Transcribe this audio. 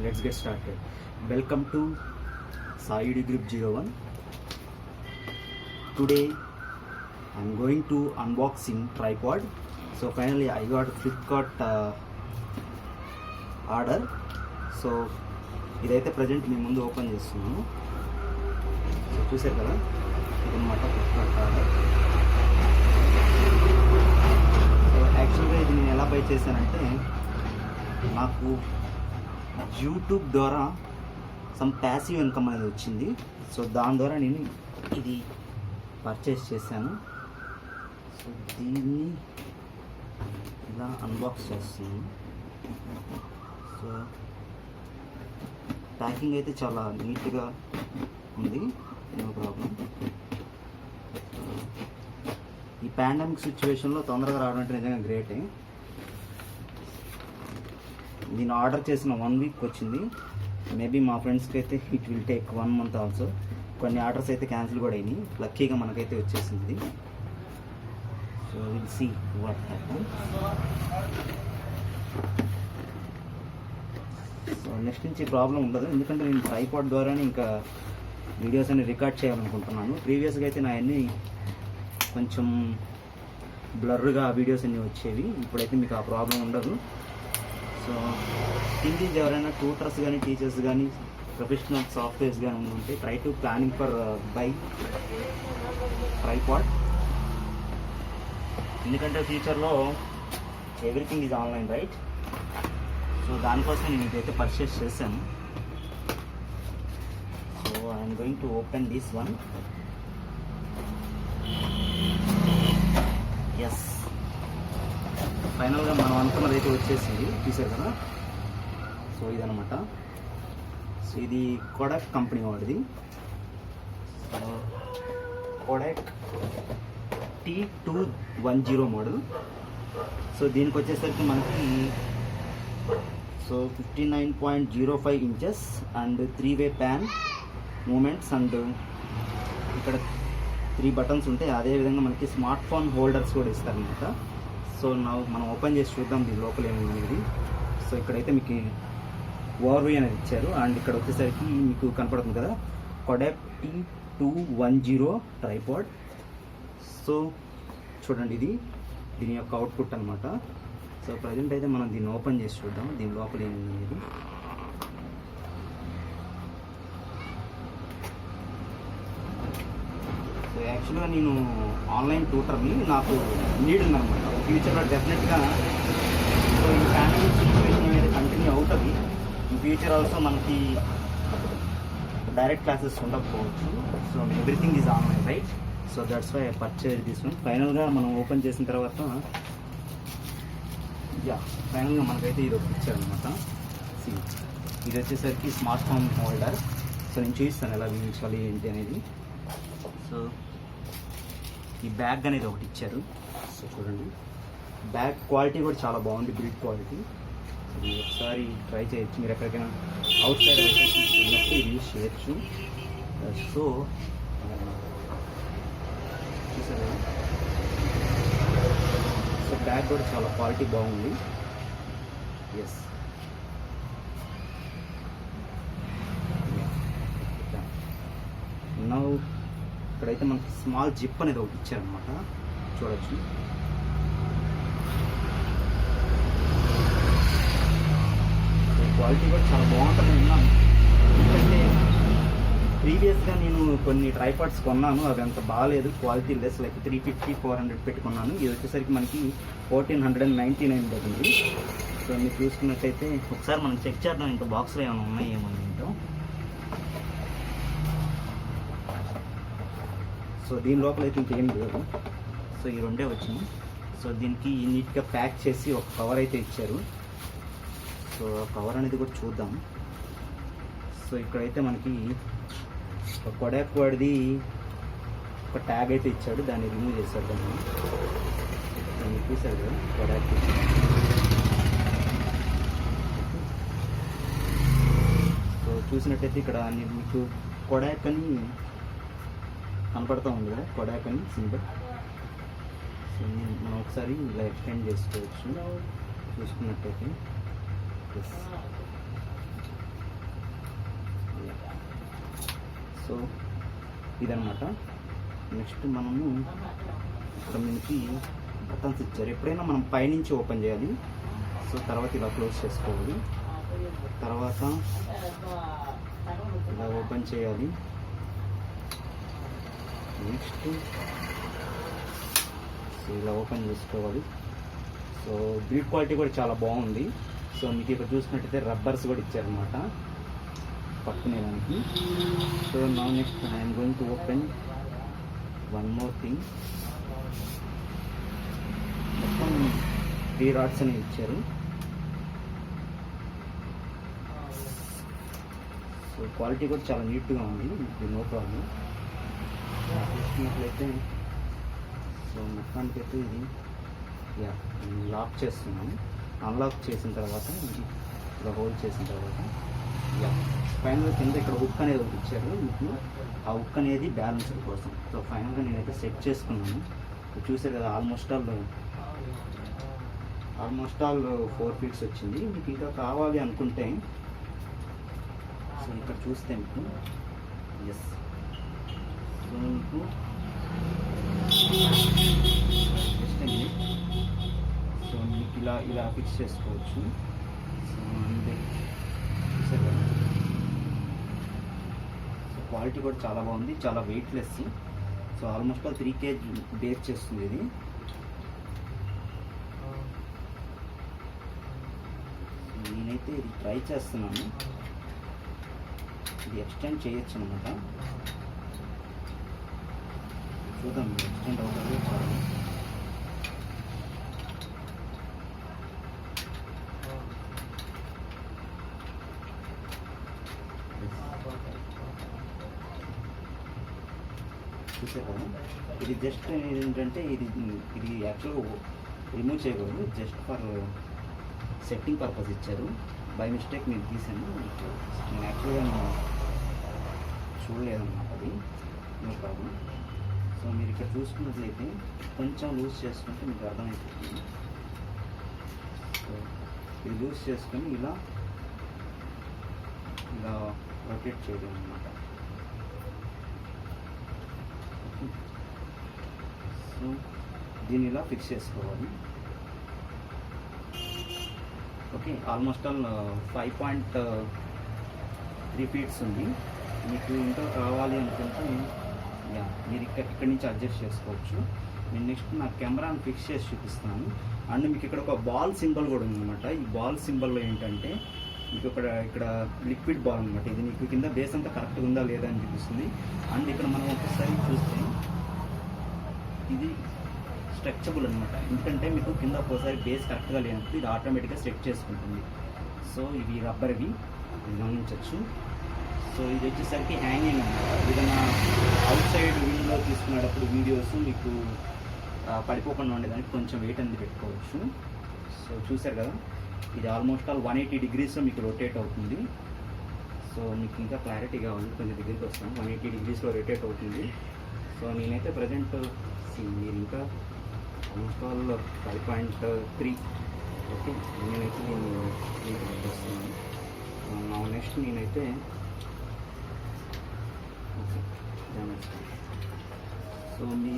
let's get started. Welcome to Sayudi Group 01. Today I'm going to unboxing tripod. So finally I got a Flipkart order. So ఇదైతే present మీ ముందు open చేస్తున్నాను. So చూసారు కదా, ఇదన్నమాట Flipkart order. So యాక్చువల్గా ఇది నేను ఎలా బై చేశానంటే, నాకు యూట్యూబ్ ద్వారా సమ్ ప్యాసివ్ ఇన్కమ్ అనేది వచ్చింది. సో దాని ద్వారా నేను ఇది పర్చేస్ చేశాను. సో దీన్ని ఇలా అన్బాక్స్ చేస్తున్నాను. సో ప్యాకింగ్ అయితే చాలా నీట్గా ఉంది, నో ప్రాబ్లం. ఈ పాండమిక్ సిచ్యువేషన్లో తొందరగా రావడం అంటే నిజంగా గ్రేటే. దీన్ని ఆర్డర్ చేసిన 1 వీక్ వచ్చింది. మేబీ మా ఫ్రెండ్స్కి అయితే it will take 1 month also. కొన్ని ఆర్డర్స్ అయితే క్యాన్సిల్ కూడా అయినాయి. లక్కీగా మనకైతే వచ్చేసింది. So will see what happen. So next నుంచి ప్రాబ్లం ఉండదు, ఎందుకంటే నేను ట్రైపాడ్ ద్వారానే ఇంకా వీడియోస్ అన్ని రికార్డ్ చేయాలనుకుంటున్నాను. ప్రీవియస్గా అయితే నా అన్నీ కొంచెం బ్లర్గా వీడియోస్ అన్నీ వచ్చేవి. ఇప్పుడైతే మీకు ఆ ప్రాబ్లం ఉండదు. సో థింకింగ్ ఎవరైనా ట్యూటర్స్ కానీ టీచర్స్ కానీ ప్రొఫెషనల్ సాఫ్ట్వేర్స్ కానీ ఉంటే try to planning for buy tripod. ఎందుకంటే ఫ్యూచర్లో everything is online, right? So దానికోసం నేను ఇదైతే పర్చేస్ చేశాను. So I'm going to open this one. Yes, ఫైనల్గా మనం అనుకున్నది అయితే వచ్చేసింది, చూసారు కదా. సో ఇదనమాట. సో ఇది కోడాక్ కంపెనీ వాడిది. So Kodak T210 model. So దీనికి వచ్చేసరికి మనకి 59.05 ఇంచెస్ అండ్ 3-వే ప్యాన్ మూమెంట్స్ అండ్ ఇక్కడ 3 బటన్స్ ఉంటాయి. అదేవిధంగా మనకి స్మార్ట్ ఫోన్ హోల్డర్స్ కూడా ఇస్తారనమాట. సో మనం ఓపెన్ చేసి చూద్దాం దీని లోపల ఏమైంది అనేది. సో ఇక్కడైతే మీకు ఓవర్వ్యూ అనేది ఇచ్చారు. అండ్ ఇక్కడ వచ్చేసరికి మీకు కనపడుతుంది కదా, కోడాక్ T210 ట్రైపాడ్. సో చూడండి, ఇది దీని యొక్క అవుట్పుట్ అనమాట. సో ప్రజెంట్ అయితే మనం దీన్ని ఓపెన్ చేసి చూద్దాం దీని లోపల ఏమైంది అనేది. సో యాక్చువల్గా నేను ఆన్లైన్ ట్యూటర్ని, నాకు నీడ్ ఉందన్నమాట ఫ్యూచర్లో డెఫినెట్గా. సో ఈ పాండమిక్ సిచ్యువేషన్ అనేది కంటిన్యూ అవుతుంది. ఈ ఫ్యూచర్ ఆల్సో మనకి డైరెక్ట్ క్లాసెస్ ఉండకపోవచ్చు. So everything is online, right? So that's why I purchase this one. ఫైనల్గా మనం ఓపెన్ చేసిన తర్వాత ఫైనల్గా మనకైతే ఇది ఒకటి ఇచ్చారనమాట. ఇది వచ్చేసరికి స్మార్ట్ ఫోన్ హోల్డర్. సో నేను చూపిస్తాను ఎలా బిగించాలి ఏంటి అనేది. సో ఈ బ్యాగ్ అనేది ఒకటి ఇచ్చారు. సో చూడండి, బ్యాగ్ క్వాలిటీ కూడా చాలా బాగుంది, బిల్డ్ క్వాలిటీ. ఇది ఒకసారి ట్రై చేయొచ్చు, మీరు ఎక్కడికైనా అవుట్ సైడ్ లొకేషన్స్ ఉన్నప్పుడు ఇది యూజ్ చేయొచ్చు. సో చూసారు, సో బ్యాగ్ కూడా చాలా క్వాలిటీ బాగుంది. ఎస్, నౌ ఇక్కడైతే మనకి స్మాల్ జిప్ అనేది ఒకటి ఇచ్చారనమాట, చూడొచ్చు. క్వాలిటీ కూడా చాలా బాగుంటుంది విన్నాను. ఎందుకంటే ప్రీవియస్గా నేను కొన్ని ట్రైపాడ్స్ కొన్నాను, అవి అంత బాగాలేదు, క్వాలిటీ లెస్, లైక్ 350-400 పెట్టుకున్నాను. ఇది వచ్చేసరికి మనకి 1499 పడుతుంది. సో మీరు చూసుకున్నట్టయితే ఒకసారి మనం చెక్ చేద్దాం ఇంకా బాక్స్లో ఏమైనా ఉన్నాయి ఏమో ఏంటో. సో దీని లోపల అయితే ఇంకేం లేదు. సో ఈ రెండే వచ్చినాయి. సో దీనికి నీట్గా ప్యాక్ చేసి ఒక కవర్ అయితే ఇచ్చారు. సో కవర్ అనేది కూడా చూద్దాం. సో ఇక్కడైతే మనకి కోడాక్ వాడిది ఒక ట్యాగ్ అయితే ఇచ్చాడు, దాన్ని రిమూవ్ చేశాడు. దాన్ని చూసారు కదా కోడాక్. సో చూసినట్టయితే ఇక్కడ మీకు కోడాక్ అని కనపడుతూ ఉంది కదా, కోడాక్ అని సింబల్. సో మనం ఒకసారి ఇలా ఎక్స్టెండ్ చేసుకోవచ్చు చూసుకున్నట్టయితే. సో ఇదనమాట. నెక్స్ట్ మనము ఇక్కడ మనకి బటన్స్ ఇచ్చారు. ఎప్పుడైనా మనం పైనుంచి ఓపెన్ చేయాలి. సో తర్వాత ఇలా క్లోజ్ చేసుకోవాలి. తర్వాత ఇలా ఓపెన్ చేయాలి. నెక్స్ట్ సో ఇలా ఓపెన్ చేసుకోవాలి. సో బిల్డ్ క్వాలిటీ కూడా చాలా బాగుంది. సో మీకు ఇక్కడ చూసినట్టయితే రబ్బర్స్ కూడా ఇచ్చారనమాట పట్టుకునేదానికి. సో నా next I'm going to open one more thing. మొత్తం 3 రాడ్స్ అనేవి ఇచ్చారు. సో క్వాలిటీ కూడా చాలా నీట్గా ఉంది, నో ప్రాబ్లం. చూసినట్లయితే సో మొత్తానికైతే ఇది లాక్ చేస్తున్నాను. అన్లాక్ చేసిన తర్వాత ఇది ఇలా హోల్డ్ చేసిన తర్వాత ఫైనల్గా కింద ఇక్కడ హుక్ అనేది ఒకటి ఇచ్చారు మీకు. ఆ హుక్ అనేది బ్యాలెన్సర్ కోసం. సో ఫైనల్గా నేనైతే సెట్ చేసుకున్నాను. చూసారు కదా, ఆల్మోస్ట్ ఆల్ 4 ఫీట్స్ వచ్చింది. మీకు ఇంకా కావాలి అనుకుంటే సో ఇక్కడ చూస్తే మీకు ఎస్ సో మీకు సో మీకు ఇలా ఫిక్స్ చేసుకోవచ్చు. సో అంతే, చూసారు కదా. సో క్వాలిటీ కూడా చాలా బాగుంది, చాలా weightless. So almost 3 kg bear చేస్తుంది ఇది. నేనైతే ఇది ట్రై చేస్తున్నాను. ఇది ఎక్స్టెండ్ చేయొచ్చు అనమాట. చూద్దాం ఎక్స్టెండ్ అవుతుంది కాదు. చూసే కదా, ఇది జస్ట్ ఏంటంటే ఇది యాక్చువల్గా రిమూవ్ చేయకూడదు, జస్ట్ ఫర్ సెట్టింగ్ పర్పస్ ఇచ్చారు. బై మిస్టేక్ నేను తీసాను. నేను యాక్చువల్గా చూడలేదన్నమాట, అది నో ప్రాబ్లం. సో మీరు ఇక్కడ చూసుకున్నట్లయితే కొంచెం లూజ్ చేసుకుంటే మీకు అర్థమైపోతుంది. సో ఇది లూజ్ చేసుకొని ఇలా రొటేట్ చేయడం అన్నమాట. సో దీన్ని ఇలా ఫిక్స్ చేసుకోవాలి. ఓకే, ఆల్మోస్ట్ 5.3 ఫీట్స్ ఉంది. మీకు ఇంకా కావాలి అనుకుంటే మీరు ఇక్కడి నుంచి అడ్జస్ట్ చేసుకోవచ్చు. నేను నెక్స్ట్ నా కెమెరాని ఫిక్స్ చేసి చూపిస్తాను. అండ్ మీకు ఇక్కడ ఒక బాల్ సింబల్ కూడా ఉందన్నమాట. ఈ బాల్ సింబల్లో ఏంటంటే మీకు ఇక్కడ లిక్విడ్ బాల్ అనమాట. ఇది మీకు కింద బేస్ అంతా కరెక్ట్గా ఉందా లేదా అని చూపిస్తుంది. అండ్ ఇక్కడ మనం ఒకసారి చూస్తే ఇది స్ట్రెచబుల్ అనమాట. ఎందుకంటే మీకు కింద ఒకసారి బేస్ కరెక్ట్గా లేనప్పుడు ఇది ఆటోమేటిక్గా స్ట్రెచ్ చేసుకుంటుంది. సో ఇవి రబ్బర్వి గమనించవచ్చు. సో ఇది వచ్చేసరికి హ్యాంగింగ్ అనమాట. ఏదైనా అవుట్ సైడ్ విండోలో తీసుకునేటప్పుడు వీడియోస్ మీకు పడిపోకుండా ఉండేదానికి కొంచెం వెయిట్ అనేది పెట్టుకోవచ్చు. సో చూసారు కదా, ఇది ఆల్మోస్ట్ 180 degreesలో మీకు రొటేట్ అవుతుంది. సో మీకు ఇంకా క్లారిటీ కావాలి, కొంచెం దగ్గరికి వస్తాను. 180 degreesలో రొటేట్ అవుతుంది. సో నేనైతే ప్రజెంట్ మీరు ఇంకా ఆల్మోస్ట్ 5.3 ఓకే, నేనైతే దీన్ని వస్తున్నాను. నెక్స్ట్ నేనైతే ఓకే సో మీ